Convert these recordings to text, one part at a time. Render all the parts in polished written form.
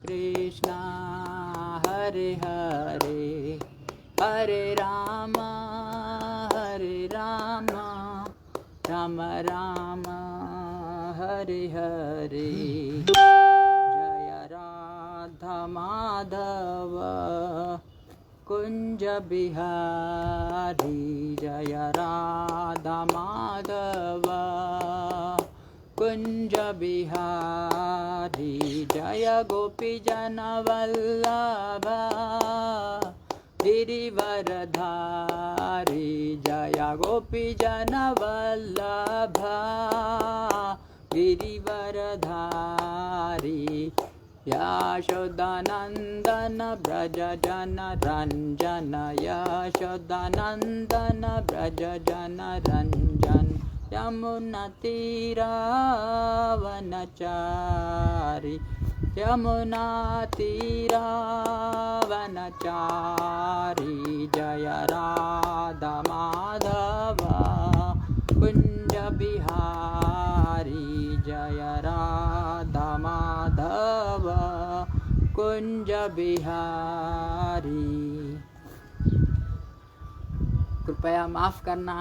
कृष्णा हरे हरे हरे राम राम राम हरे हरे। जय राधा माधव कुंज बिहारी, जय राधा माधव कुंज बिहारी, जय गोपी जन वल्लभ गिरिवरधारी, जय गोपी जन वल्लभ गिरिवरधारी। यशोदानंदन ब्रज जन रंजन, यशोदानंदन ब्रज जन रंजन, यमुना तीरावनचारी, यमुना तीरावनचारी। जय राधा माधव कुंज बिहारी, जय राधा माधव कुंज बिहारी। कृपया माफ़ करना,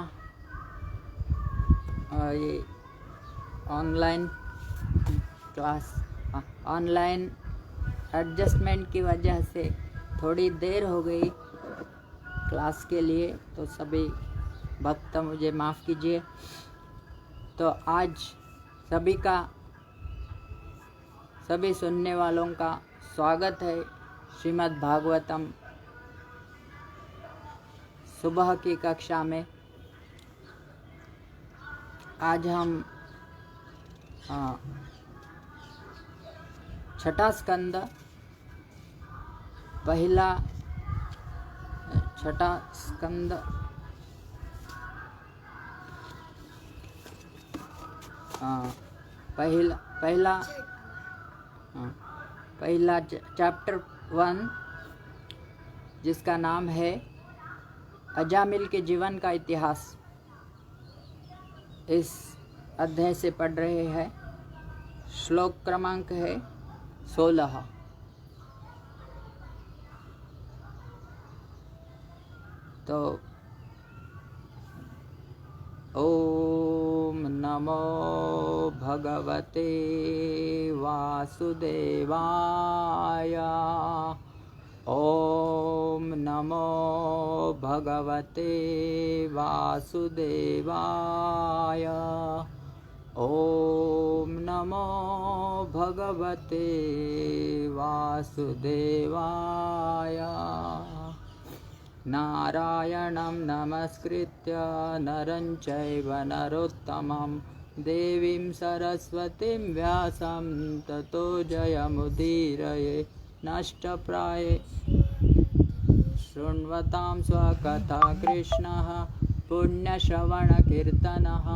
ये ऑनलाइन क्लास ऑनलाइन एडजस्टमेंट की वजह से थोड़ी देर हो गई क्लास के लिए, तो सभी भक्त मुझे माफ़ कीजिए। तो आज सभी सुनने वालों का स्वागत है श्रीमद् भागवतम सुबह की कक्षा में। आज हम छठा स्कंद पहला चैप्टर 1, जिसका नाम है अजामिल के जीवन का इतिहास, इस अध्याय से पढ़ रहे हैं। श्लोक क्रमांक है 16। तो ओम नमो भगवते वासुदेवाय, ओम नमो भगवते वासुदेवाय, ओम नमो भगवते वासुदेवाय। नारायणं नमस्कृत्य नरं चैव नरोत्तमं, देवीं सरस्वतीं व्यासं ततो जयमुदीरये। नष्टप्राये शृण्वतां स्वकथा कृष्णः, पुण्यश्रवणकीर्तनः,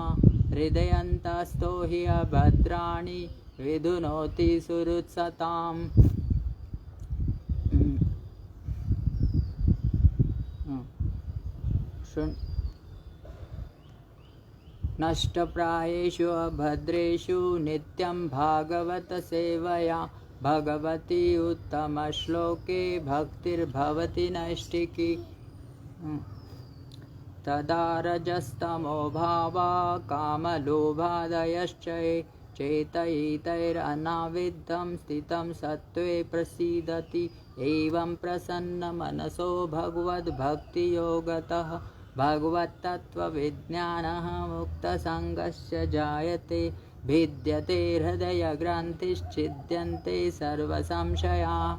हृदयन्तस्थो हि अभद्राणि विधुनोति सुहृत्सताम्। नष्टप्रायेषु अभद्रेषु नित्यं भागवत सेवया, भगवती उत्तमश्लोके भक्तिर्भवति नैष्टिकी। तदा रजस्तमो भावा कामलोभादयश्च चेतयितैरनाविद्धं स्थितं सत्त्वे प्रसीदति। एवं प्रसन्नमनसो भगवद्भक्तियोगतः भगवत्तत्त्वविज्ञानः मुक्तसङ्गस्य जायते। भिद्यते हृदयग्रन्थिश्छिद्यन्ते सर्वसंशयाः,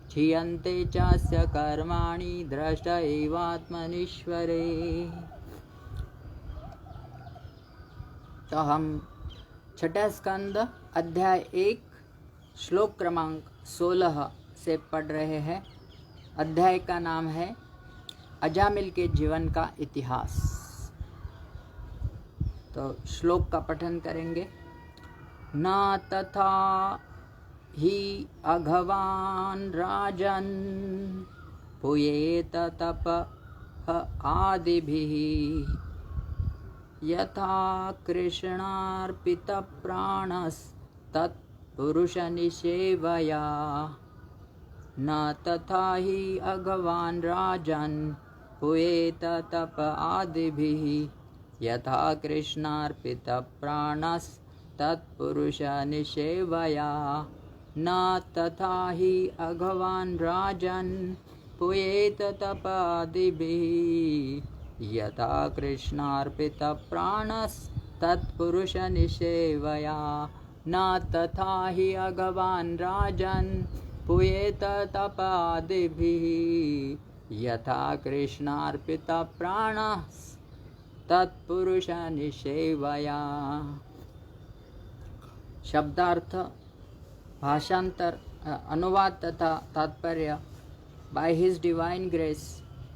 क्षीयन्ते चास्य कर्माणि द्रष्ट एवात्मनीश्वरे। तो हम छठा स्कंद अध्याय 1 श्लोक क्रमांक 16 से पढ़ रहे हैं। अध्याय का नाम है अजामिल के जीवन का इतिहास। तो श्लोक का पठन करेंगे। न तथा हि अघवान् राजन् भूयेत तपः आदिभिः, यथा कृष्णार्पितप्राणस्तत्पुरुषनिषेवया। न तथा ही अघवान् राजन् हुएत तप आदिभिः यथा कृष्णार्पित प्राणस्तत्पुरुष निषेवया न तथा ही अघवान् राजन् पुयेत तप आदिभिः यथा कृष्णार्पित प्राणस्तत्पुरुष निषेवया न तथा ही अघवान् राजन् पुयेत तप आदिभिः यथा कृष्णार्पित प्राणस्तत्पुरुष निषेवया। शब्दार्थ, भाषांतर, अनुवाद तथा तात्पर्य बाय हिज डिवाइन ग्रेस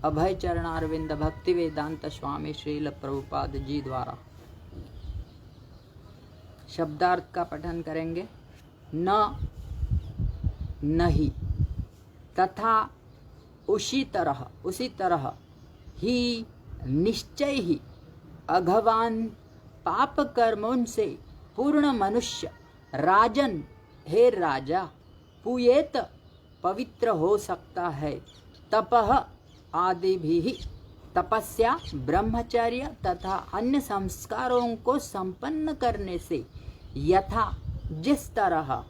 अभय चरणारविंद भक्ति वेदांत स्वामी श्रील प्रभुपाद जी द्वारा। शब्दार्थ का पठन करेंगे। न, नहीं, तथा, उसी तरह ही, निश्चय ही, अघवान, पाप कर्मों से पूर्ण मनुष्य, राजन, हे राजा, पुयेत, पवित्र हो सकता है, तपह आदि भी, तपस्या, ब्रह्मचर्य तथा अन्य संस्कारों को संपन्न करने से, यथा, जिस तरह,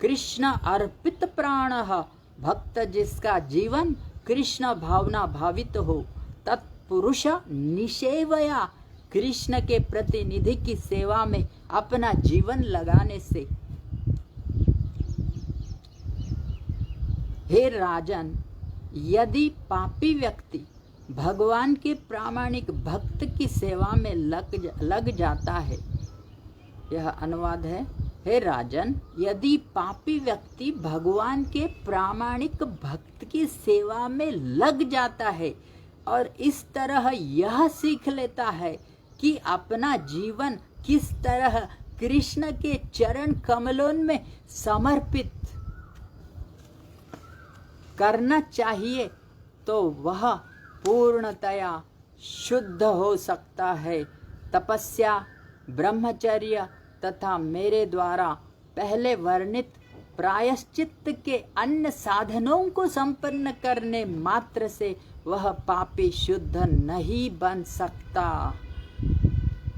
कृष्ण अर्पित प्राणः, भक्त जिसका जीवन कृष्ण भावना भावित हो, तत्पुरुष निषेवया, कृष्ण के प्रतिनिधि की सेवा में अपना जीवन लगाने से। हे राजन, यदि पापी व्यक्ति भगवान के प्रामाणिक भक्त की सेवा में लग जाता है, यह अनुवाद है। हे राजन, यदि पापी व्यक्ति भगवान के प्रामाणिक भक्त की सेवा में लग जाता है और इस तरह यह सीख लेता है कि अपना जीवन किस तरह कृष्ण के चरण कमलों में समर्पित करना चाहिए, तो वह पूर्णतया शुद्ध हो सकता है। तपस्या, ब्रह्मचर्य तथा मेरे द्वारा पहले वर्णित प्रायश्चित्त के अन्य साधनों को संपन्न करने मात्र से वह पापी शुद्ध नहीं बन सकता।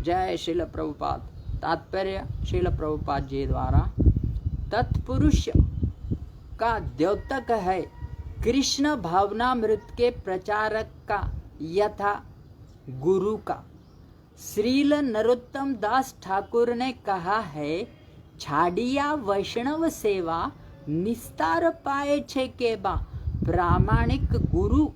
जय श्रील प्रभुपाद। तात्पर्य श्रील प्रभुपाद जी द्वारा। तत्पुरुष का द्योतक है कृष्ण भावनामृत के प्रचारक का यथा गुरु का। श्रील नरोत्तम दास ठाकुर ने कहा है, छाड़िया वैष्णव सेवा निस्तार पाए छे के बा। प्रामाणिक गुरु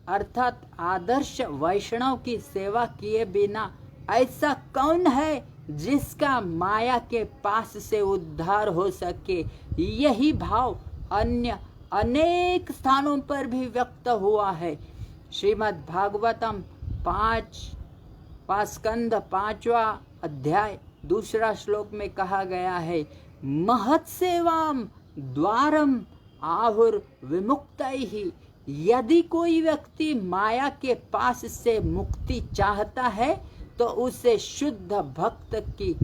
अर्थात आदर्श वैष्णव की सेवा किए बिना ऐसा कौन है जिसका माया के पास से उद्धार हो सके। यही भाव अन्य अनेक स्थानों पर भी व्यक्त हुआ है। श्रीमद् भागवतम 5वां स्कंद 5वां अध्याय 2 श्लोक में कहा गया है, महत् सेवाम द्वारम आहुर विमुक्तैहि। यदि कोई व्यक्ति माया के पास से मुक्ति चाहता है तो उसे शुद्ध भक्त की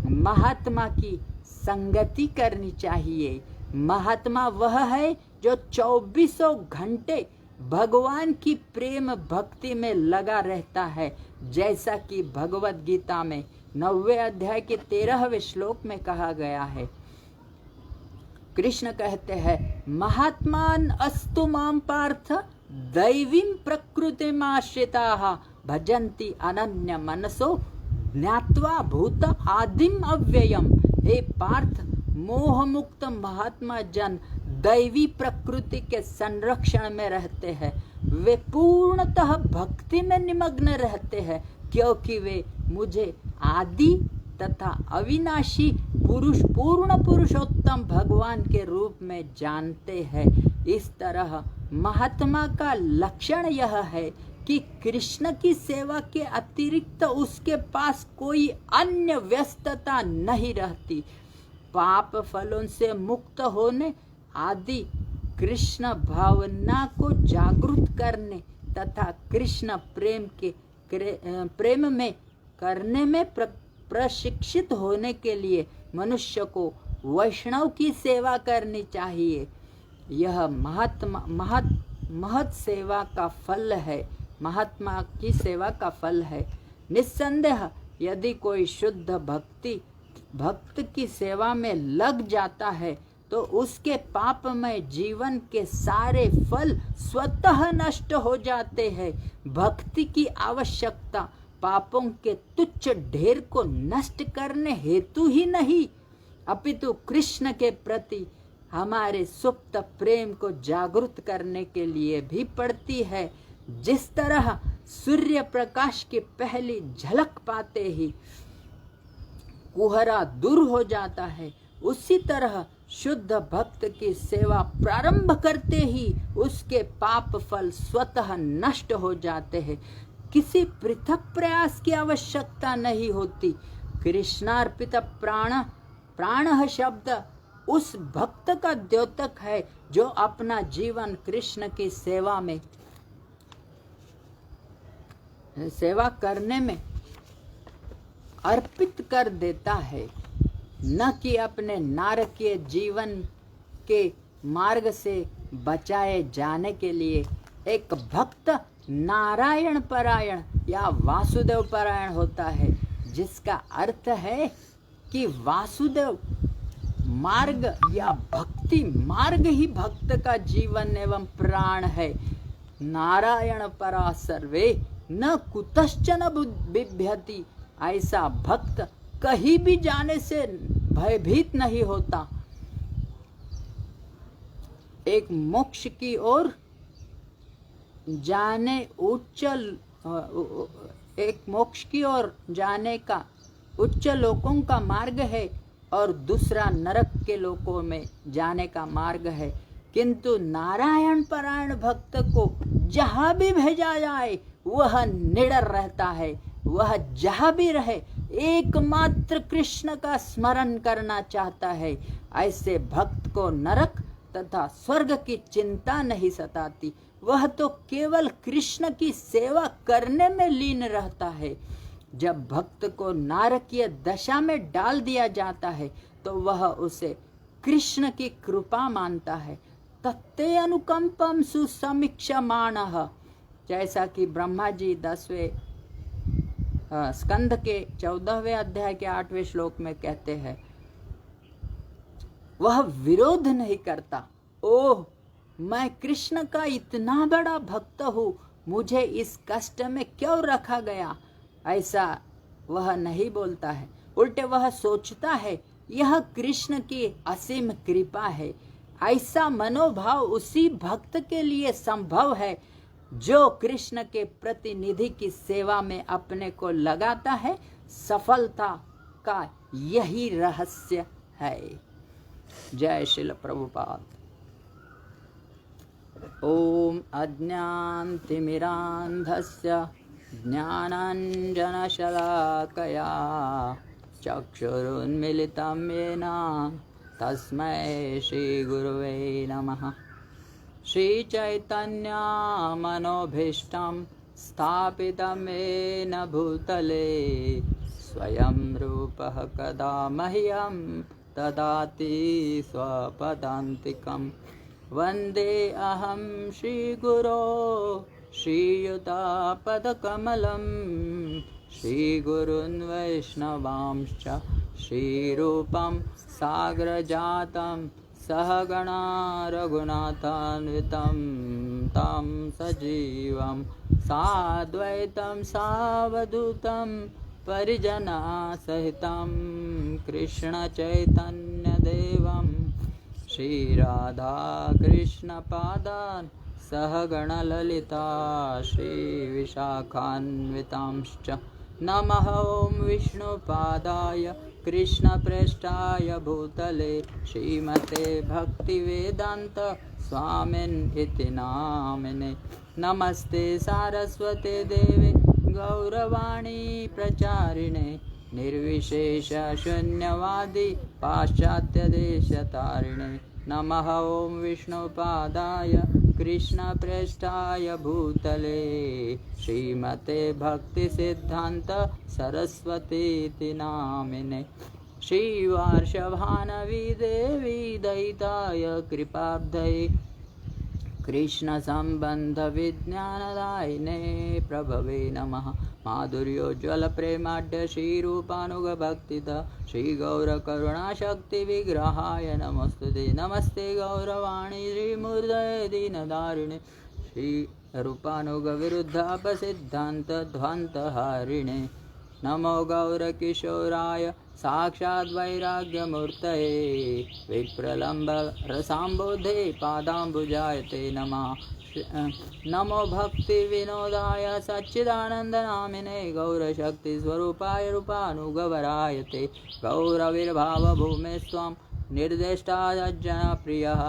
महात्मा की संगति करनी चाहिए। महात्मा वह है जो 24 घंटे भगवान की प्रेम भक्ति में लगा रहता है, जैसा कि भगवत गीता में 9वें अध्याय के 13वें श्लोक में कहा गया है। कृष्ण कहते हैं, महात्मान अस्तु माम पार्थ दैवीं प्रकृतिमाश्रिताः भजन्ति अनन्य मनसो ज्ञात्वा भूत आदिम अव्ययम। हे पार्थ, मोह मुक्त महात्मा जन दैवी प्रकृति के संरक्षण में रहते हैं। वे पूर्णतः भक्ति में निमग्न रहते हैं, क्योंकि वे मुझे आदि तथा अविनाशी पुरुष पूर्ण पुरुषोत्तम भगवान के रूप में जानते हैं। इस तरह महात्मा का लक्षण यह है कि कृष्ण की सेवा के अतिरिक्त उसके पास कोई अन्य व्यस्तता नहीं रहती। पाप फलों से मुक्त होने आदि कृष्ण भावना को जागृत करने तथा कृष्ण प्रेम में करने में प्रशिक्षित होने के लिए मनुष्य को वैष्णव की सेवा करनी चाहिए। यह महत सेवा का फल है, महात्मा की सेवा का फल है। निस्संदेह यदि कोई शुद्ध भक्त की सेवा में लग जाता है तो उसके पापमय जीवन के सारे फल स्वतः नष्ट हो जाते हैं। भक्ति की आवश्यकता पापों के तुच्छ ढेर को नष्ट करने हेतु ही नहीं, अपितु कृष्ण के प्रति हमारे सुप्त प्रेम को जागृत करने के लिए भी पड़ती है। जिस तरह सूर्य प्रकाश की पहली झलक पाते ही कुहरा दूर हो जाता है, उसी तरह शुद्ध भक्त की सेवा प्रारंभ करते ही उसके पाप फल स्वतः नष्ट हो जाते हैं। किसी पृथक प्रयास की आवश्यकता नहीं होती। कृष्णार्पित प्राण शब्द उस भक्त का द्योतक है जो अपना जीवन कृष्ण की सेवा करने में अर्पित कर देता है, न कि अपने नारकीय जीवन के मार्ग से बचाए जाने के लिए। एक भक्त नारायण परायण या वासुदेव परायण होता है, जिसका अर्थ है कि वासुदेव मार्ग या भक्ति मार्ग ही भक्त का जीवन एवं प्राण है। नारायण परा सर्वे न कुतश्चन बिभ्यति, ऐसा भक्त कहीं भी जाने से भयभीत नहीं होता। एक मोक्ष की ओर जाने का उच्च लोकों का मार्ग है और दूसरा नरक के लोकों में जाने का मार्ग है। किंतु नारायण परायण भक्त को जहाँ भी भेजा जाए वह निडर रहता है। वह जहाँ भी रहे एकमात्र कृष्ण का स्मरण करना चाहता है। ऐसे भक्त को नरक तथा स्वर्ग की चिंता नहीं सताती। वह तो केवल कृष्ण की सेवा करने में लीन रहता है। जब भक्त को नारकीय दशा में डाल दिया जाता है तो वह उसे कृष्ण की कृपा मानता है। तत्ते अनुकंपम सुसमीक्षमाणः, जैसा कि ब्रह्मा जी 10वें स्कंद के 14वें अध्याय के 8वें श्लोक में कहते हैं, वह विरोध नहीं करता। ओह, मैं कृष्ण का इतना बड़ा भक्त हूँ, मुझे इस कष्ट में क्यों रखा गया, ऐसा वह नहीं बोलता है। उल्टे वह सोचता है यह कृष्ण की असीम कृपा है। ऐसा मनोभाव उसी भक्त के लिए संभव है जो कृष्ण के प्रतिनिधि की सेवा में अपने को लगाता है। सफलता का यही रहस्य है। जय श्रील प्रभुपाद। ओम अज्ञानतिमिरान्धस्य ज्ञानाञ्जनशलाकया चक्षुरुन्मिलितं येन तस्मै श्रीगुरुवे नमः। श्रीचैतन्यमनोभीष्टं स्थापितं येन भूतले स्वयं रूपः कदा मह्यं ददाति स्वपदान्तिकं। वन्दे अहं श्रीगुरो श्रीयुतापदकमलं श्रीगुरुन् वैष्णवांश्च श्रीरूपं साग्रजातं सहगणा रघुनाथान्वितं तं सजीवं साद्वैतं सावधूतं परिजनसहितं कृष्णचैतन्यदेवं श्रीराधाकृष्णपादान् सहगणललिता श्रीविशाखान्वितांश्च। नमः ॐ विष्णुपादाय कृष्णप्रेष्ठाय भूतले श्रीमते भक्तिवेदान्त स्वामिन् इति नामिने। नमस्ते सारस्वते देवे गौरवाणी प्रचारिणे निर्विशेष शून्यवादी पाश्चात्यदेशतारिणे। नमः ॐ विष्णुपादाय कृष्णप्रेष्ठाय भूतले श्रीमते भक्तिसिद्धान्त सरस्वतीति नामिने। श्रीवार्षभानवी देवी दयिताय कृपाब्धये कृष्ण संबंध विज्ञानदायिने प्रभवे नमः। माधुर्योज्वल प्रेमाढ्य श्रीरूपानुग भक्तिद श्री गौर करुणा शक्ति विग्रहाय नमस्ते। नमस्ते गौरवाणी श्रीमूर्धये दीनदारिणे श्री रूपानुग विरुद्धाप सिद्धांत ध्वान्तहारिणे। नमो गौरकिशोराय साक्षात् वैराग्यमूर्तये विप्रलम्ब रसाम्बोधे पादाम्बुजाय ते नमः। नमो भक्ति विनोदाय सच्चिदानन्दनामिने गौरशक्तिस्वरूपाय रूपानुगवराय ते गौरविर्भावभूमे स्वं निर्देष्टा जनप्रियः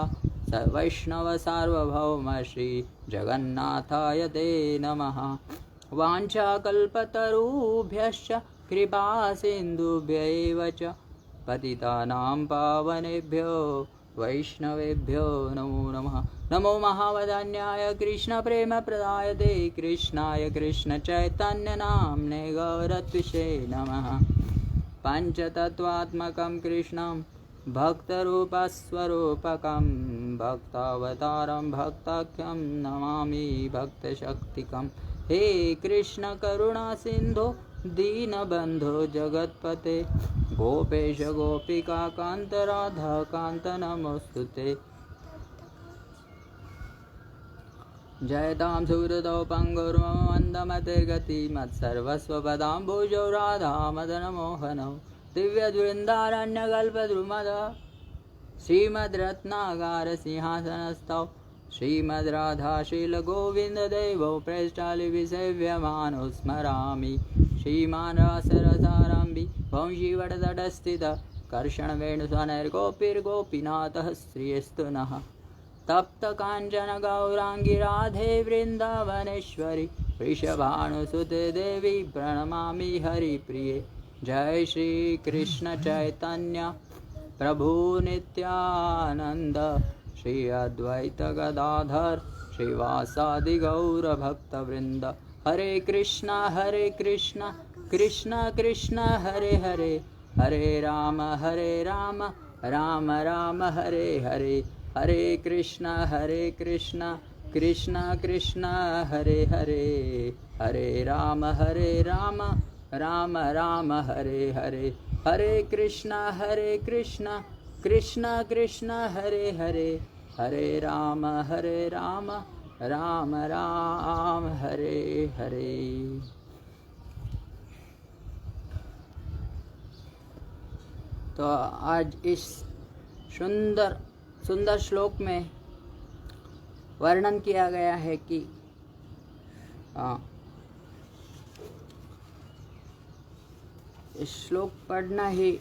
वैष्णव सार्वभौम श्री जगन्नाथाय ते नमः। वाञ्छाकल्पतरुभ्यश्च कृपा सिन्धुभ्यैव च पतितानां पावनेभ्यो वैष्णवेभ्यो नमो नमः। नमो महावदान्याय कृष्णप्रेमप्रदायते कृष्णाय कृष्णचैतन्यनाम्ने गौरत्विषे नमः। पञ्चतत्त्वात्मकं कृष्णं भक्तरूपस्वरूपकं भक्तावतारं भक्ताख्यं नमामि भक्तशक्तिकं। हे कृष्ण करुणा सिन्धो दीनबन्धो जगत्पते गोपेश गोपिका कान्त राधा कान्त नमोस्तुते। जयतां सुहृदौ पङ्गुर्मन्दमतिर्गति मत्सर्वस्वपदाम्बुजौ राधा मदनमोहनौ दिव्यद्वृन्दारण्यकल्पद्रुमद श्रीमद्रत्नागार सिंहासनस्थौ श्रीमद् राधाशीलगोविन्ददेवौ प्रेष्ठालिभिसेव्यमानो स्मरामि। श्रीमान् रासरसारम्भि वंशीवटतटस्थित कर्षणवेणुस्वनैर्गोपीर्गोपीनाथः श्रियस्तु नः। तप्तकाञ्चन गौराङ्गी राधे वृन्दावनेश्वरि वृषभानुसुते देवी प्रणमामि हरिप्रिये। जय श्री कृष्ण चैतन्य प्रभु नित्यानंद श्री अद्वैत गदाधर श्रीवासादि गौर भक्तवृंद। हरे कृष्णा कृष्ण कृष्ण हरे हरे हरे राम राम राम हरे हरे हरे कृष्णा कृष्ण कृष्ण हरे हरे हरे राम राम राम हरे हरे हरे कृष्णा कृष्ण कृष्ण हरे हरे हरे राम राम राम हरे हरे। तो आज इस सुंदर श्लोक में वर्णन किया गया है कि इस श्लोक पढ़ना ही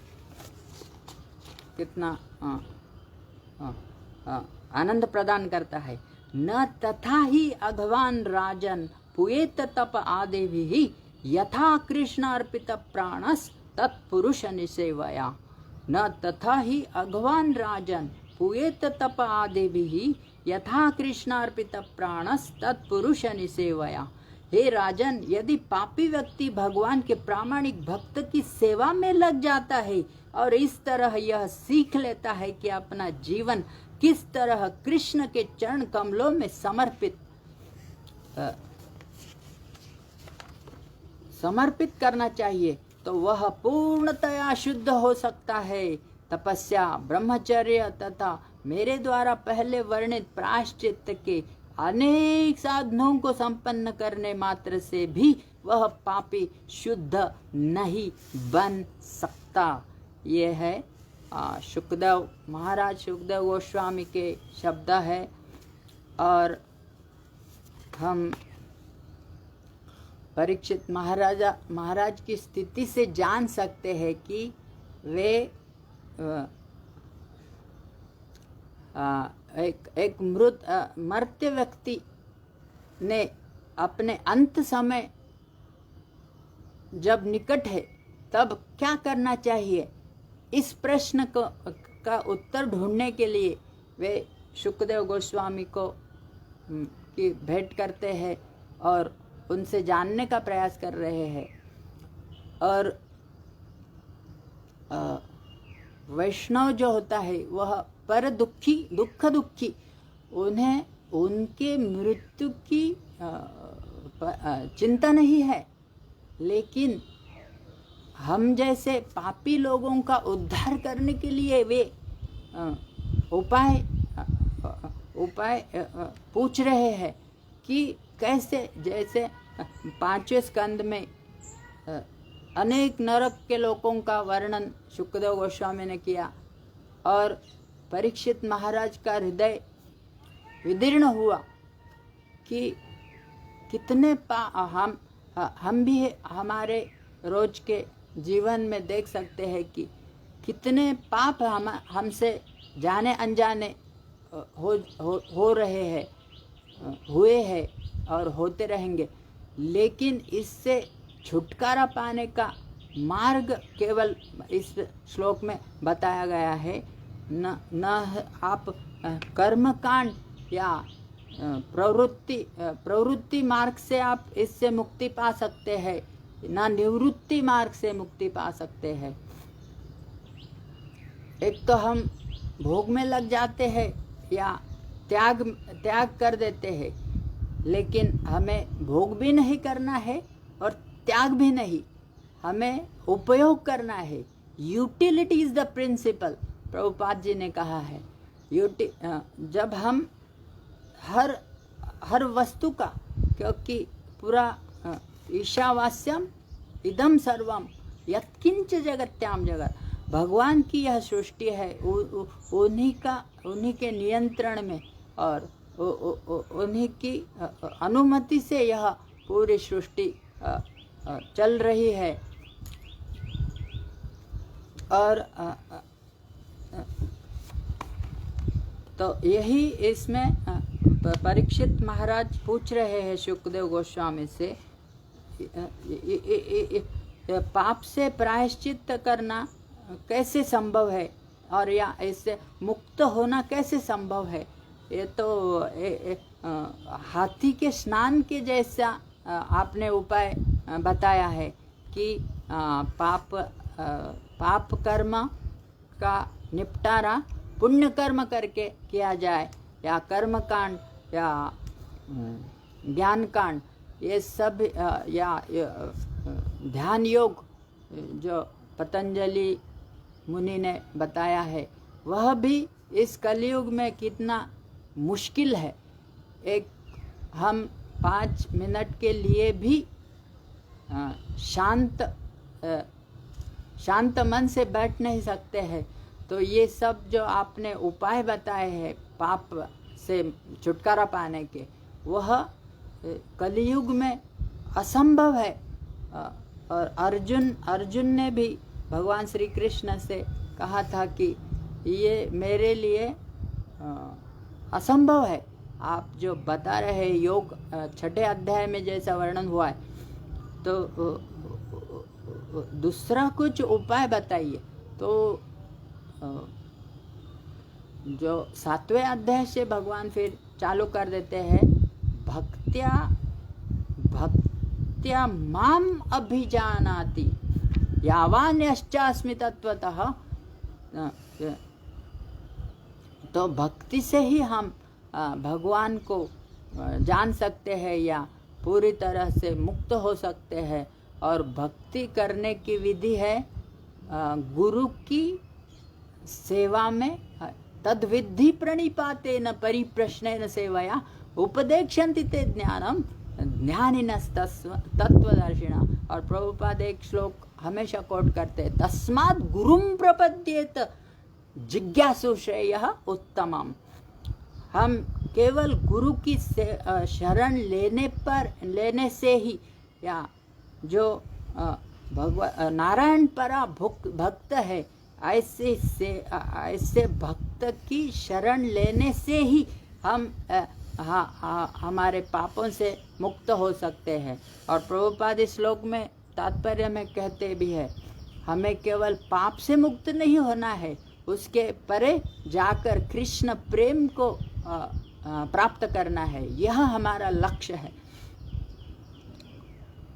कितना आनंद प्रदान करता है। न तथा ही अघवान राजन पुएत तप आदेभि यथा कृष्ण अर्पित प्राणस तत्पुरुष निसेवया। न तथा ही अघवान राजन पुएत तप आदेभि यथा कृष्ण अर्पित प्राणस तत्पुरुष निसेवया। हे राजन, यदि पापी व्यक्ति भगवान के प्रामाणिक भक्त की सेवा में लग जाता है और इस तरह यह सीख लेता है कि अपना जीवन किस तरह कृष्ण के चरण कमलों में समर्पित करना चाहिए, तो वह पूर्णतया शुद्ध हो सकता है। तपस्या, ब्रह्मचर्य तथा मेरे द्वारा पहले वर्णित प्रायश्चित के अनेक साधनों को संपन्न करने मात्र से भी वह पापी शुद्ध नहीं बन सकता। ये है महाराज सुखदेव गोस्वामी के शब्द है। और हम परीक्षित महाराज की स्थिति से जान सकते हैं कि वे एक मर्त्य व्यक्ति ने अपने अंत समय जब निकट है तब क्या करना चाहिए, इस प्रश्न का उत्तर ढूंढने के लिए वे सुखदेव गोस्वामी को की भेंट करते हैं और उनसे जानने का प्रयास कर रहे हैं। और वैष्णव जो होता है वह पर दुखी दुखी, उन्हें उनके मृत्यु की चिंता नहीं है, लेकिन हम जैसे पापी लोगों का उद्धार करने के लिए वे उपाय पूछ रहे हैं कि कैसे। जैसे 5वें स्कंद में अनेक नरक के लोगों का वर्णन शुकदेव गोस्वामी ने किया और परीक्षित महाराज का हृदय विदीर्ण हुआ कि कितने हम भी हो रोज के जीवन में देख सकते हैं कि कितने पाप हमसे जाने अनजाने हो रहे हैं, हुए हैं और होते रहेंगे। लेकिन इससे छुटकारा पाने का मार्ग केवल इस श्लोक में बताया गया है। न आप कर्मकांड या प्रवृत्ति मार्ग से आप इससे मुक्ति पा सकते हैं, ना निवृत्ति मार्ग से मुक्ति पा सकते हैं। एक तो हम भोग में लग जाते हैं या त्याग कर देते हैं, लेकिन हमें भोग भी नहीं करना है और त्याग भी नहीं, हमें उपयोग करना है। Utility is the principle, Prabhupada ji ने कहा है। जब हम हर वस्तु का, क्योंकि पूरा ईशावास्यम इदम सर्वम यत्किंच जगत्याम जगत, भगवान की यह सृष्टि है, उन्हीं के नियंत्रण में और उन्हीं की अनुमति से यह पूरी सृष्टि चल रही है। और तो यही इसमें परीक्षित महाराज पूछ रहे हैं शुकदेव गोस्वामी से, पाप से प्रायश्चित करना कैसे संभव है और या इससे मुक्त होना कैसे संभव है। ये तो हाथी के स्नान के जैसा आपने उपाय बताया है कि पाप कर्म का निपटारा पुण्य कर्म करके किया जाए, या कर्म कांड या ज्ञान कांड, ये सब या ध्यान योग जो पतंजलि मुनि ने बताया है, वह भी इस कलयुग में कितना मुश्किल है। एक हम 5 मिनट के लिए भी शांत मन से बैठ नहीं सकते हैं। तो ये सब जो आपने उपाय बताए हैं पाप से छुटकारा पाने के, वह कलयुग में असंभव है। और अर्जुन ने भी भगवान श्री कृष्ण से कहा था कि ये मेरे लिए असंभव है। आप जो बता रहे हैं योग 6ठे अध्याय में जैसा वर्णन हुआ है, तो दूसरा कुछ उपाय बताइए। तो जो 7वें अध्याय से भगवान फिर चालू कर देते हैं, भक्त्या माम अभिजानाति यावान्यश्चास्मि तत्वतः। तो भक्ति से ही हम भगवान को जान सकते हैं या पूरी तरह से मुक्त हो सकते हैं। और भक्ति करने की विधि है गुरु की सेवा में, तद्विद्धि प्रणिपाते न परिप्रश्नेन सेवया उपदेक्षन्ति ते ज्ञानम ज्ञानिनस्तत्वदर्शिना। और प्रभुपाद एक श्लोक हमेशा कोट करते हैं, तस्मात् गुरुं प्रपद्येत जिज्ञासु श्रेयः उत्तमम्। हम केवल गुरु की शरण लेने से ही, या जो नारायण परा भक्त है, ऐसे भक्त की शरण लेने से ही हम हमारे पापों से मुक्त हो सकते हैं। और प्रभुपाद इस श्लोक में तात्पर्य में कहते भी है, हमें केवल पाप से मुक्त नहीं होना है, उसके परे जाकर कृष्ण प्रेम को प्राप्त करना है, यह हमारा लक्ष्य है।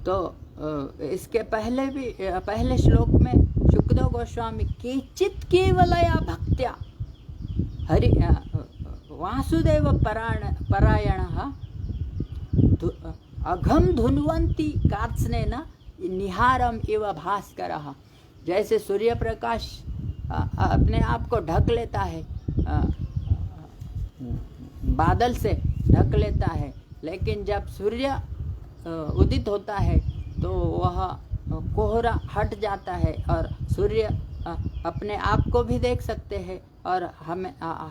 तो इसके पहले श्लोक में शुकदेव गोस्वामी केचित् केवलया भक्त्या हरि वासुदेव परायणः अघम धुन्वंती कार्त्स्नेन निहारम इव भास्करः। जैसे सूर्य प्रकाश अपने आप को ढक लेता है, बादल से ढक लेता है, लेकिन जब सूर्य उदित होता है तो वह कोहरा हट जाता है और सूर्य अपने आप को भी देख सकते हैं और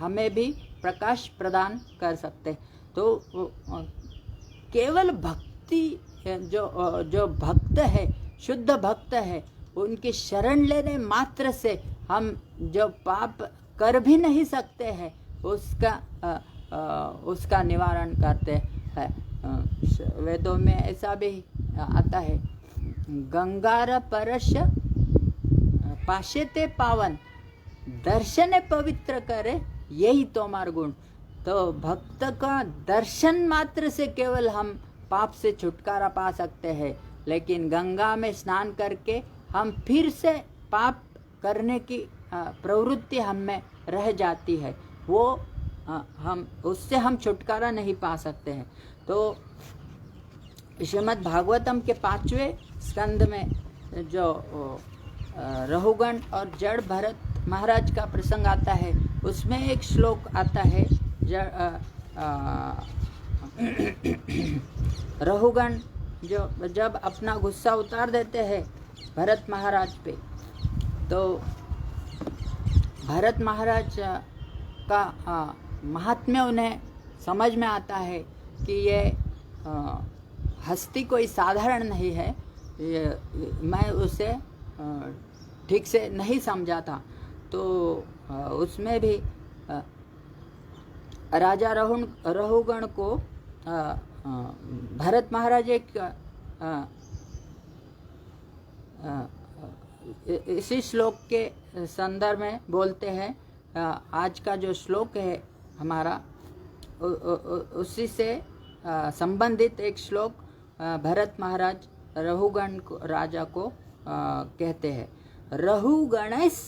हमें भी प्रकाश प्रदान कर सकते। तो केवल भक्ति जो भक्त है, शुद्ध भक्त है, उनकी शरण लेने मात्र से हम जो पाप कर भी नहीं सकते हैं उसका निवारण करते हैं। वेदों में ऐसा भी आता है, गंगार परश पाशेते पावन, दर्शन पवित्र करे यही तोमार गुण। तो भक्त का दर्शन मात्र से केवल हम पाप से छुटकारा पा सकते हैं, लेकिन गंगा में स्नान करके हम फिर से पाप करने की प्रवृत्ति हम में रह जाती है, वो हम उससे हम छुटकारा नहीं पा सकते हैं। तो श्रीमद् भागवतम के 5वें स्कंद में जो रहुगण और जड़ भरत महाराज का प्रसंग आता है, उसमें एक श्लोक आता है, रहुगण जो जब अपना गुस्सा उतार देते हैं भरत महाराज पे, तो भरत महाराज का महात्म्य उन्हें समझ में आता है कि ये हस्ती कोई साधारण नहीं है, मैं उसे ठीक से नहीं समझा था। तो उसमें भी राजा रहुगण को भरत महाराज एक इसी श्लोक के संदर्भ में बोलते हैं। आज का जो श्लोक है हमारा, उसी से संबंधित एक श्लोक भरत महाराज रहुगण राजा को कहते हैं। रहुगणैस्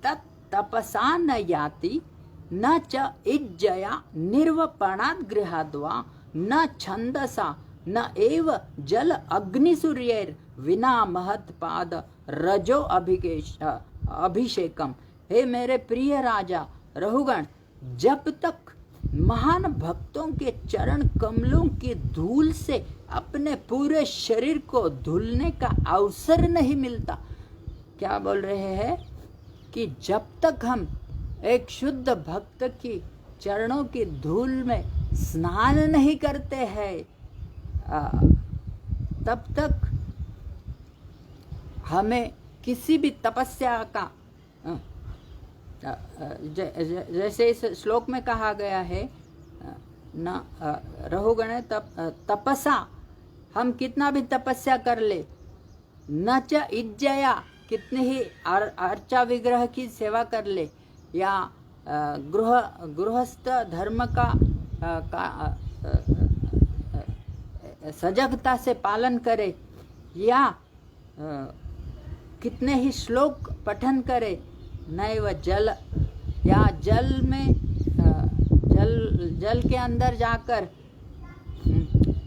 तत् तपसा न याति, न च इज्जया निर्वपणात् गृहाद्वा, न छंदसा न एव जल अग्निसूर्यैर् विना महत्पाद रजो अभिषेकम। हे मेरे प्रिय राजा रहुगण, जब तक महान भक्तों के चरण कमलों की धूल से अपने पूरे शरीर को धुलने का अवसर नहीं मिलता, क्या बोल रहे हैं कि जब तक हम एक शुद्ध भक्त की चरणों की धूल में स्नान नहीं करते हैं, तब तक हमें किसी भी तपस्या का, जैसे इस श्लोक में कहा गया है न, रहुगण तपसा, हम कितना भी तपस्या कर ले, न च इज्जया, कितने ही अर्चा विग्रह की सेवा कर ले, या गृहस्थ धर्म का सजगता से पालन करे, या कितने ही श्लोक पठन करे, नैव जल, या जल में जल के अंदर जाकर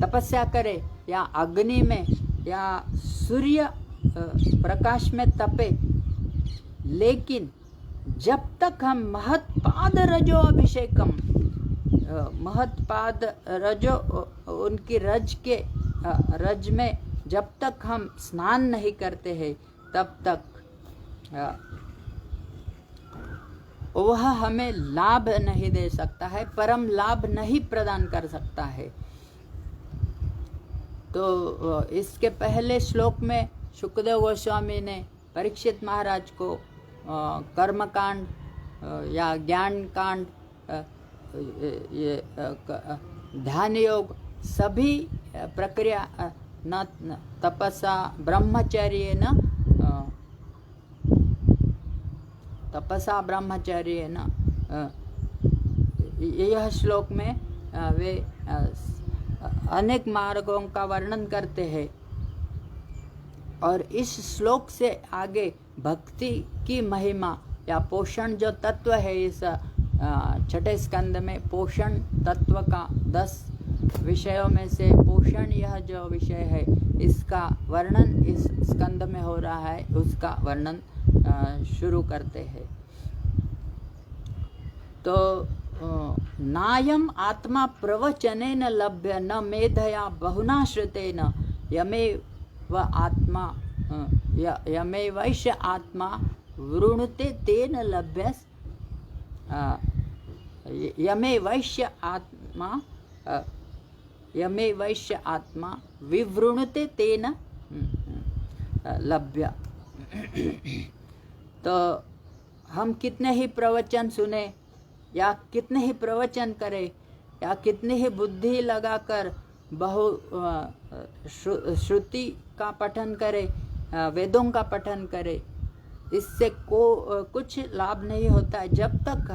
तपस्या करे, या अग्नि में या सूर्य प्रकाश में तपे, लेकिन जब तक हम महत्पाद रजो अभिषेकम, महत्पाद रजो, उनकी रज में जब तक हम स्नान नहीं करते हैं, तब तक वह हमें लाभ नहीं दे सकता है, परम लाभ नहीं प्रदान कर सकता है। तो इसके पहले श्लोक में शुकदेव गोस्वामी ने परीक्षित महाराज को कर्मकांड या ज्ञान कांड, ध्यान योग, सभी प्रक्रिया न तपसा ब्रह्मचर्य न तपसा ब्रह्मचर्य न, यह श्लोक में वे अनेक मार्गों का वर्णन करते हैं। और इस श्लोक से आगे भक्ति की महिमा या पोषण जो तत्व है, इस छठे स्कंद में पोषण तत्व का 10 विषयों में से पोषण यह जो विषय है, इसका वर्णन इस स्कंद में हो रहा है। उसका वर्णन शुरू करते हैं। तो नायम आत्मा प्रवचनेन लभ्य न मेधया बहुना श्रुतेन यमेव आत्मा यमेवैष आत्मा वृणुते तेन लभ्य यमेवैष आत्मा विवृणुते तेन लभ्य। तो हम कितने ही प्रवचन सुने या कितने ही प्रवचन करें या कितनी ही बुद्धि लगाकर बहु श्रुति का पठन करें, वेदों का पठन करें, इससे कुछ लाभ नहीं होता है जब तक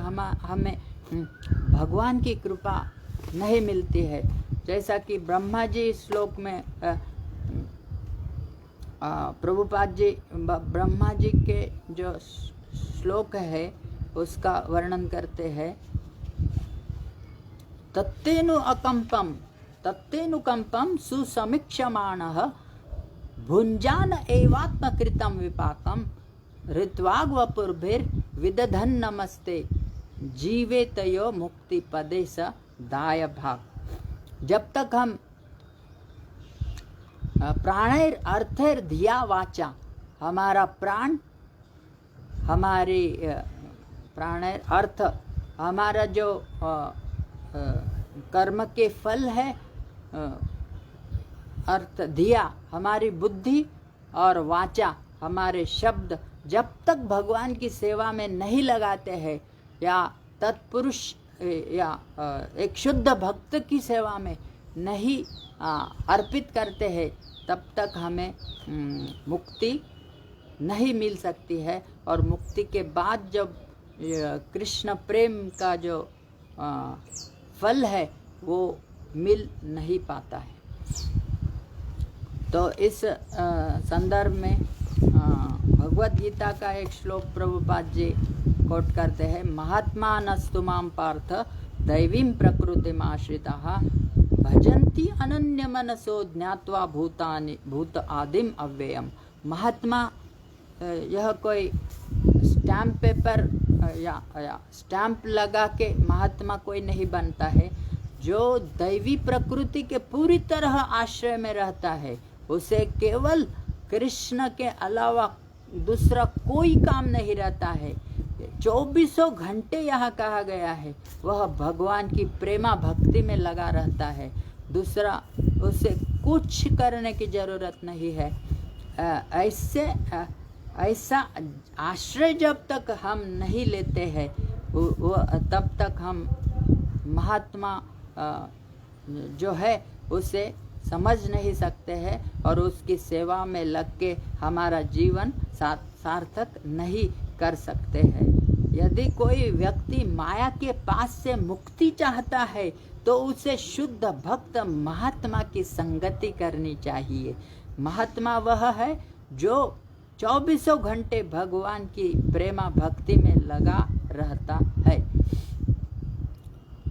हमें भगवान की कृपा नहीं मिलती है। जैसा कि ब्रह्मा जी श्लोक में प्रभुपाद जी ब्रह्मा जी के जो श्लोक है उसका वर्णन करते हैं। तत्तेनुकंपम सुसमीक्षमाणः भुञ्जान एवात्मकृतं विपाकम ऋत्वाग्वपुर्भिर्विदधन् नमस्ते जीवेतयो मुक्ति पदे स दाय भाग। जब तक हम प्राणैर अर्थैर धिया वाचा, हमारा प्राण, हमारी प्राणैर अर्थ, हमारा जो कर्म के फल है, अर्थ धिया हमारी बुद्धि और वाचा हमारे शब्द, जब तक भगवान की सेवा में नहीं लगाते हैं या तत्पुरुष या एक शुद्ध भक्त की सेवा में नहीं अर्पित करते हैं, तब तक हमें मुक्ति नहीं मिल सकती है। और मुक्ति के बाद जब कृष्ण प्रेम का जो फल है वो मिल नहीं पाता है। तो इस संदर्भ में भगवद गीता का एक श्लोक प्रभुपाद जी कोट करते हैं। महात्मा नस्तु मां पार्थ दैवीं प्रकृतिम आश्रिताः भजन्ति अनन्य मनसो ज्ञात्वा भूत आदिम अव्ययम। महात्मा यह कोई स्टैम्प पेपर या स्टैम्प लगा के महात्मा कोई नहीं बनता है। जो दैवी प्रकृति के पूरी तरह आश्रय में रहता है, उसे केवल कृष्ण के अलावा दूसरा कोई काम नहीं रहता है। 24 घंटे यहाँ कहा गया है, वह भगवान की प्रेमा भक्ति में लगा रहता है। दूसरा उसे कुछ करने की जरूरत नहीं है। ऐसा आश्रय जब तक हम नहीं लेते हैं, तब तक हम महात्मा जो है उसे समझ नहीं सकते हैं और उसकी सेवा में लग के हमारा जीवन सार्थक नहीं कर सकते हैं। यदि कोई व्यक्ति माया के पास से मुक्ति चाहता है तो उसे शुद्ध भक्त महात्मा की संगति करनी चाहिए। महात्मा वह है जो 24 घंटे भगवान की प्रेमा भक्ति में लगा रहता है।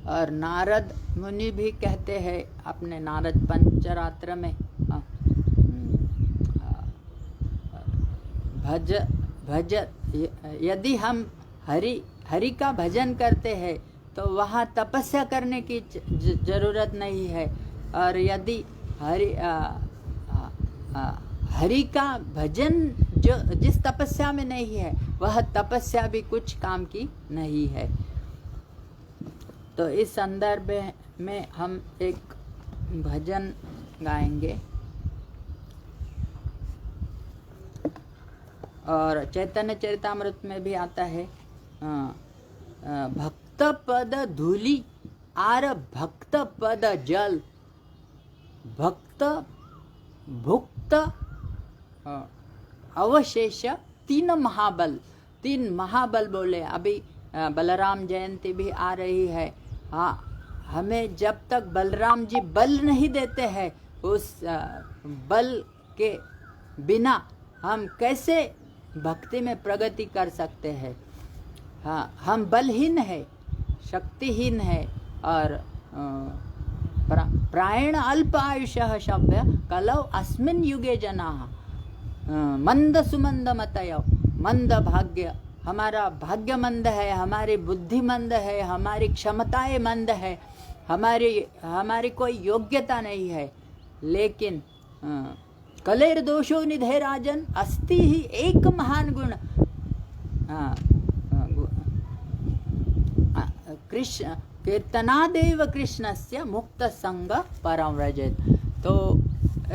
और नारद मुनि भी कहते हैं अपने नारद पंचरात्र में, भज यदि हम हरि का भजन करते हैं तो वहाँ तपस्या करने की जरूरत नहीं है। और यदि हरि का भजन जो जिस तपस्या में नहीं है, वह तपस्या भी कुछ काम की नहीं है। तो इस संदर्भ में हम एक भजन गाएंगे। और चैतन्य चरितामृत में भी आता है, भक्त पद धूलि आर भक्त पद जल, भक्त भुक्त अवशेष तीन महाबल बोले। अभी बलराम जयंती भी आ रही है। हाँ, हमें जब तक बलराम जी बल नहीं देते हैं, उस बल के बिना हम कैसे भक्ति में प्रगति कर सकते हैं। हाँ, हम बलहीन है, शक्तिहीन है और प्रायण अल्प आयुष्यः शब्द कलौ अस्मिन् युगे जनाः मंद सुमंद मतयो। मंद भाग्य, हमारा भाग्य मंद है, हमारी बुद्धि मंद है, हमारी क्षमताएं मंद है, हमारी कोई योग्यता नहीं है। लेकिन कलेर दोषो निधे राजन अस्ति ही एक महान गुण। कृष्ण कीर्तनादेव कृष्णस्य मुक्त संग परम व्रजेत। तो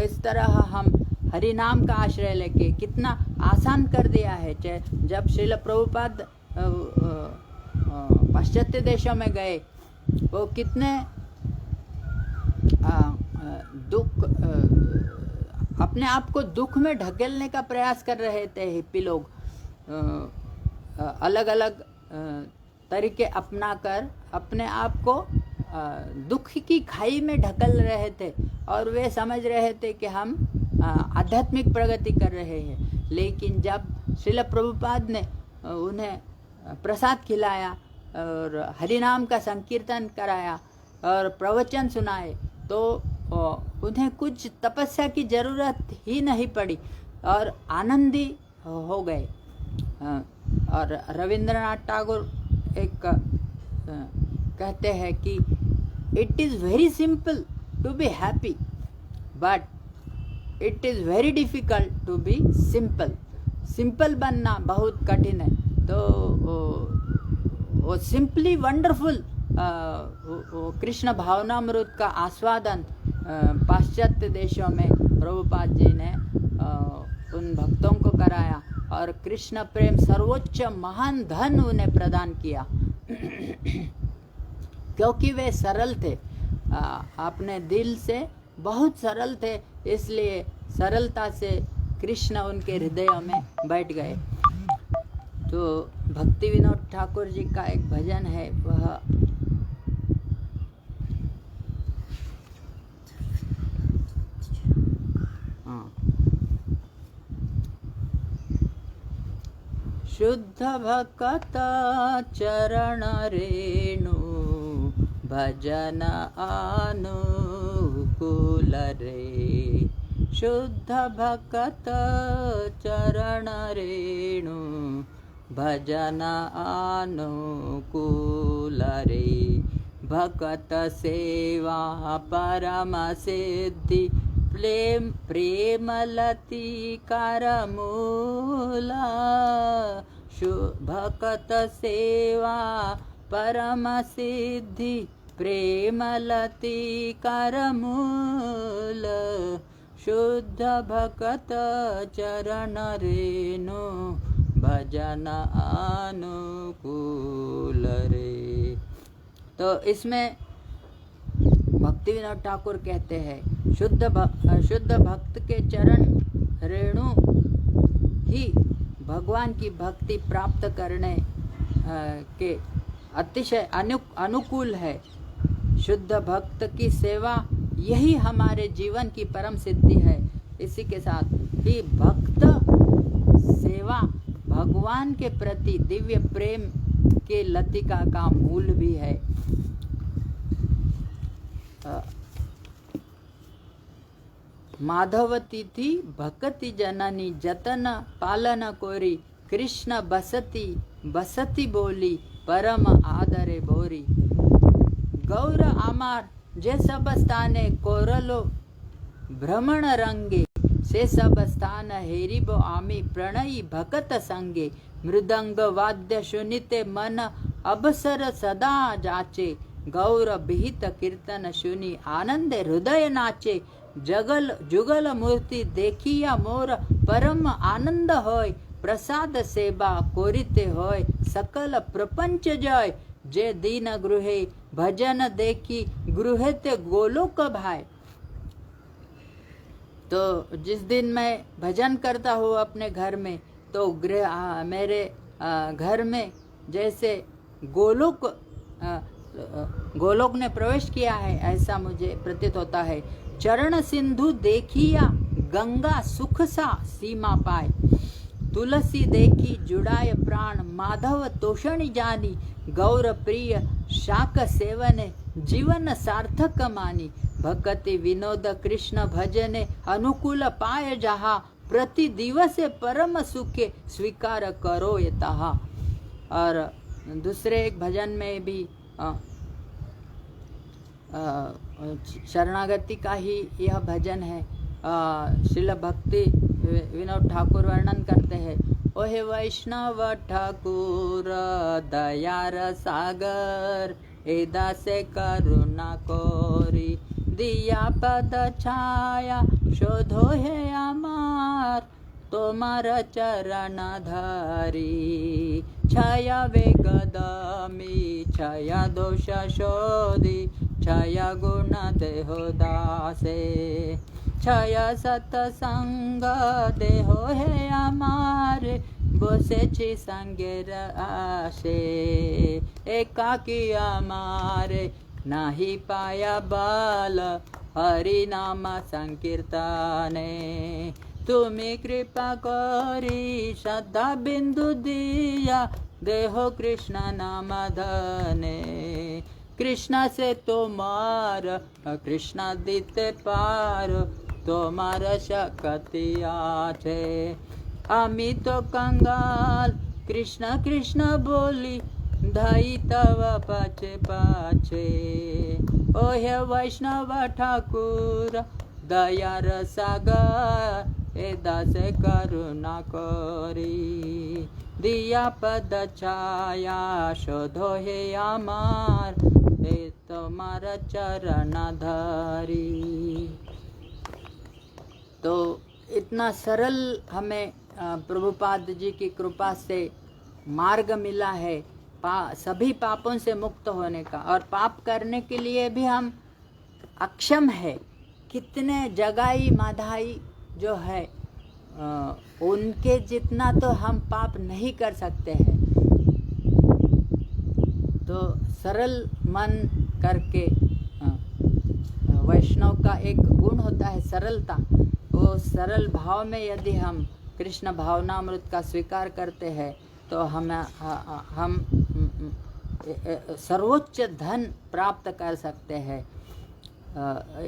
इस तरह हम हरि नाम का आश्रय लेके कितना आसान कर दिया है। जब श्रील प्रभुपाद पाश्चात्य देशों में गए, वो कितने दुख, अपने आप को दुख में ढकेलने का प्रयास कर रहे थे। हिप्पी लोग अलग अलग तरीके अपनाकर अपने आप को दुख की खाई में ढकल रहे थे और वे समझ रहे थे कि हम आध्यात्मिक प्रगति कर रहे हैं। लेकिन जब श्रील प्रभुपाद ने उन्हें प्रसाद खिलाया और हरिनाम का संकीर्तन कराया और प्रवचन सुनाए, तो उन्हें कुछ तपस्या की जरूरत ही नहीं पड़ी और आनंदी हो गए। और रविंद्रनाथ टैगोर एक कहते हैं कि it is very simple to be happy but it is very difficult to be simple. Simple बनना बहुत कठिन है। तो वो सिंपली वंडरफुल कृष्ण भावनामृत का आस्वादन पाश्चात्य देशों में प्रभुपाद जी ने उन भक्तों को कराया और कृष्ण प्रेम सर्वोच्च महान धन उन्हें प्रदान किया क्योंकि वे सरल थे, अपने दिल से बहुत सरल थे, इसलिए सरलता से कृष्ण उनके हृदयों में बैठ गए। तो भक्ति विनोद ठाकुर जी का एक भजन है, वह शुद्ध भक्त चरण रेणु भजन अनुकूल रे। शुद्ध भक्त चरण रेणु भजन अनुकूल रे। भक्त सेवा परम सिद्धि प्रेमलती करमूला। भक्त सेवा परम सिद्धि प्रेमलती करमूल। शुद्ध भक्त चरण रेणु भजन अनुकूल रे। तो इसमें भक्ति विनोद ठाकुर कहते हैं शुद्ध भक्त के चरण रेणु ही भगवान की भक्ति प्राप्त करने के अतिशय अनुकूल है। शुद्ध भक्त की सेवा यही हमारे जीवन की परम सिद्धि है। इसी के साथ ही भक्त सेवा भगवान के प्रति दिव्य प्रेम के लतिका का मूल भी है। माधव तिथि भक्ति जननी जतन पालन कोरी। कृष्ण बसती बोली परम आदरे बोरी। गौर आमार जे सब स्थाने कोरलो भ्रमण रंगे। से सब स्थान हेरिबो आमी प्रणयी भकत संगे। मृदंग वाद्य सुनिते मन अबसर सदा जाचे। गौर विहित कीर्तन सुनी आनंद हृदय नाचे। जुगल मूर्ति देखिया मोर परम आनंद होय। प्रसाद सेवा कोरिते होय सकल प्रपंच जय। जे दीन गृहे भजन देखी गृहते गोलोक भाई। तो जिस दिन मैं भजन करता हूँ अपने घर में, तो मेरे घर में जैसे गोलोक ने प्रवेश किया है, ऐसा मुझे प्रतीत होता है। चरण सिंधु देखिया गंगा सुख सा सीमा पाए। तुलसी देखी जुड़ाए प्राण, माधव तोषणी जानी, गौर प्रिय शाक सेवने, जीवन सार्थक मानी। भक्ति विनोद कृष्ण भजने, अनुकूल पाए जहा, प्रति दिवस परम सुखे, स्वीकार करो ये तहा। और दूसरे एक भजन में भी शरणागति का ही यह भजन है। श्रील भक्ति विनोद ठाकुर वर्णन करते हैं, ओहे वैष्णव ठाकुर दयार सागर, एदा से करुणा कोरी, दिया पद छाया शोधो है अमार, तोमार चरण धारी। छाया वेगदमी छाया दोष शोधी, छाया गुण देहो दासे, छाया सत्संग देहो है अमारे, बसेछि संगेर आशे। एकाकी अमारे नाही पाया बाल, हरि नाम संकीर्तने। तुम्हें कृपा करी श्रद्धा बिंदु दिया, देहो कृष्ण नाम धने। कृष्ण से तोमार कृष्ण दीते पार, तोमार शक्ति आछे। आमी तो कंगाल कृष्ण कृष्ण बोली, धाई तव पाछे पाछे। ओहे वैष्णव ठाकुर दयार सागर, ए दास करुणा करी। दिया पद छाया शोधो हे अमार, हे तुम्हार चरण धारी। तो इतना सरल हमें प्रभुपाद जी की कृपा से मार्ग मिला है सभी पापों से मुक्त होने का। और पाप करने के लिए भी हम अक्षम है। कितने जगाई माधाई जो है उनके जितना तो हम पाप नहीं कर सकते हैं। तो सरल मन करके, वैष्णव का एक गुण होता है सरलता। वो सरल भाव में यदि हम कृष्ण भावनामृत का स्वीकार करते हैं तो हम सर्वोच्च धन प्राप्त कर सकते हैं।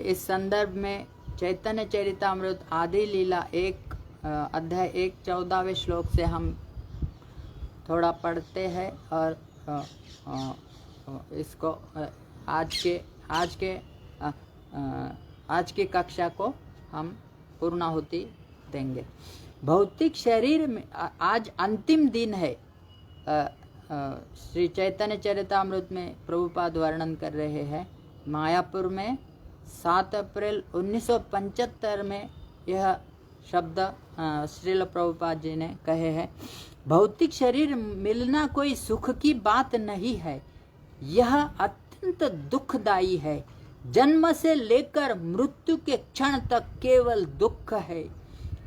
इस संदर्भ में चैतन्य चरितामृत आदि लीला 1 अध्याय 1 14वें श्लोक से हम थोड़ा पढ़ते हैं और इसको आज की कक्षा को हम पूर्णाहुति देंगे। भौतिक शरीर में आज अंतिम दिन है। श्री चैतन्य चरितामृत में प्रभुपाद वर्णन कर रहे हैं। मायापुर में 7 अप्रैल 1975 में यह शब्द श्रील प्रभुपाद जी ने कहे हैं। भौतिक शरीर मिलना कोई सुख की बात नहीं है, यह अत्यंत दुखदायी है। जन्म से लेकर मृत्यु के क्षण तक केवल दुख है।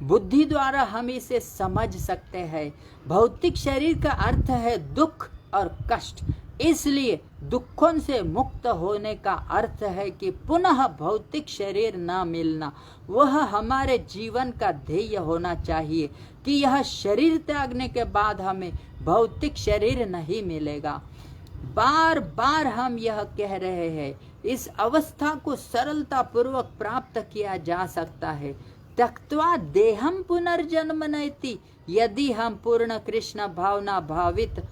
बुद्धि द्वारा हम इसे समझ सकते हैं। भौतिक शरीर का अर्थ है दुख और कष्ट, इसलिए दुखों से मुक्त होने का अर्थ है कि पुनः भौतिक शरीर न मिलना। वह हमारे जीवन का ध्येय होना चाहिए कि यह शरीर त्यागने के बाद हमें भौतिक शरीर नहीं मिलेगा। बार बार हम यह कह रहे हैं। इस अवस्था को सरलता पूर्वक प्राप्त किया जा सकता है। त्यक्त्वा देहम पुनर्जन्म नैति। यदि हम पूर्ण कृष्ण भावना भावित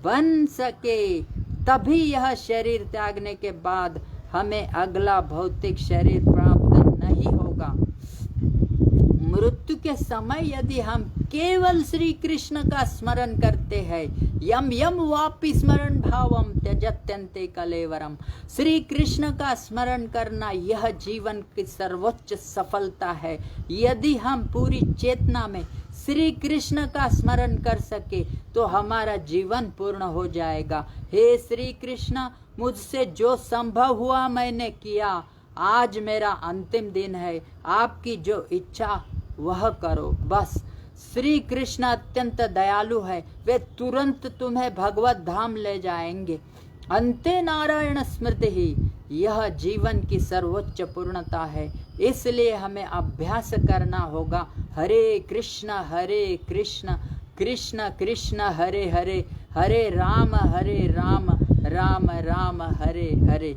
बन सके तभी यह शरीर त्यागने के बाद हमें अगला भौतिक शरीर प्राप्त नहीं होगा। मृत्यु के समय यदि हम केवल श्री कृष्ण का स्मरण करते हैं, यम यम वापि स्मरण भावम त्यजत्यन्ते कलेवरम। श्री कृष्ण का स्मरण करना यह जीवन की सर्वोच्च सफलता है। यदि हम पूरी चेतना में श्री कृष्ण का स्मरण कर सके तो हमारा जीवन पूर्ण हो जाएगा। हे श्री कृष्ण, मुझसे जो संभव हुआ मैंने किया। आज मेरा अंतिम दिन है। आपकी जो इच्छा वह करो बस। श्री कृष्ण अत्यंत दयालु है। वे तुरंत तुम्हें भगवत धाम ले जाएंगे। अंते नारायण स्मृति ही यह जीवन की सर्वोच्च पूर्णता है। इसलिए हमें अभ्यास करना होगा। हरे कृष्ण कृष्ण कृष्ण हरे हरे, हरे राम राम राम हरे हरे।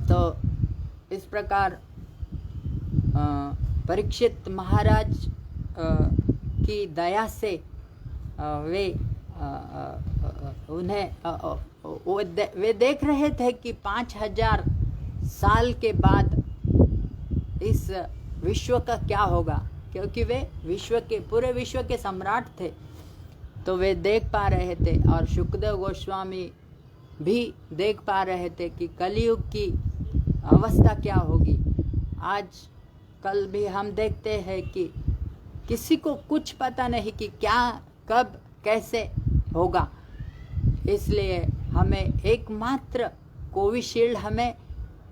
तो इस प्रकार परीक्षित महाराज की दया से वे वे देख रहे थे कि 5000 साल के बाद इस विश्व का क्या होगा, क्योंकि वे पूरे विश्व के सम्राट थे। तो वे देख पा रहे थे और शुकदेव गोस्वामी भी देख पा रहे थे कि कलयुग की अवस्था क्या होगी। आज कल भी हम देखते हैं कि किसी को कुछ पता नहीं कि क्या कब कैसे होगा। इसलिए हमें एकमात्र कोविशील्ड हमें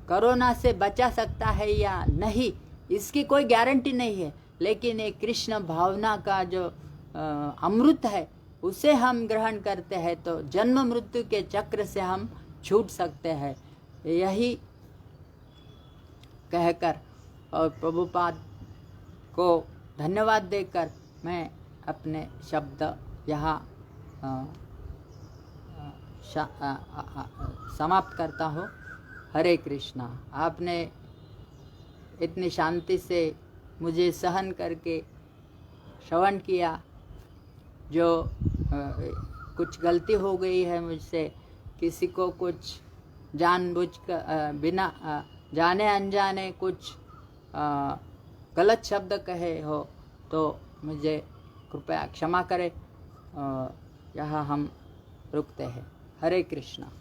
कोरोना से बचा सकता है या नहीं, इसकी कोई गारंटी नहीं है। लेकिन एक कृष्ण भावना का जो अमृत है उसे हम ग्रहण करते हैं तो जन्म मृत्यु के चक्र से हम छूट सकते हैं। यही कहकर और प्रभुपाद को धन्यवाद देकर मैं अपने शब्द यहाँ समाप्त करता हूँ। हरे कृष्णा। आपने इतनी शांति से मुझे सहन करके श्रवण किया। जो कुछ गलती हो गई है मुझसे, किसी को कुछ जानबूझकर बिना जाने अनजाने कुछ गलत शब्द कहे हो तो मुझे कृपया क्षमा करें। यहाँ हम रुकते हैं। हरे कृष्णा।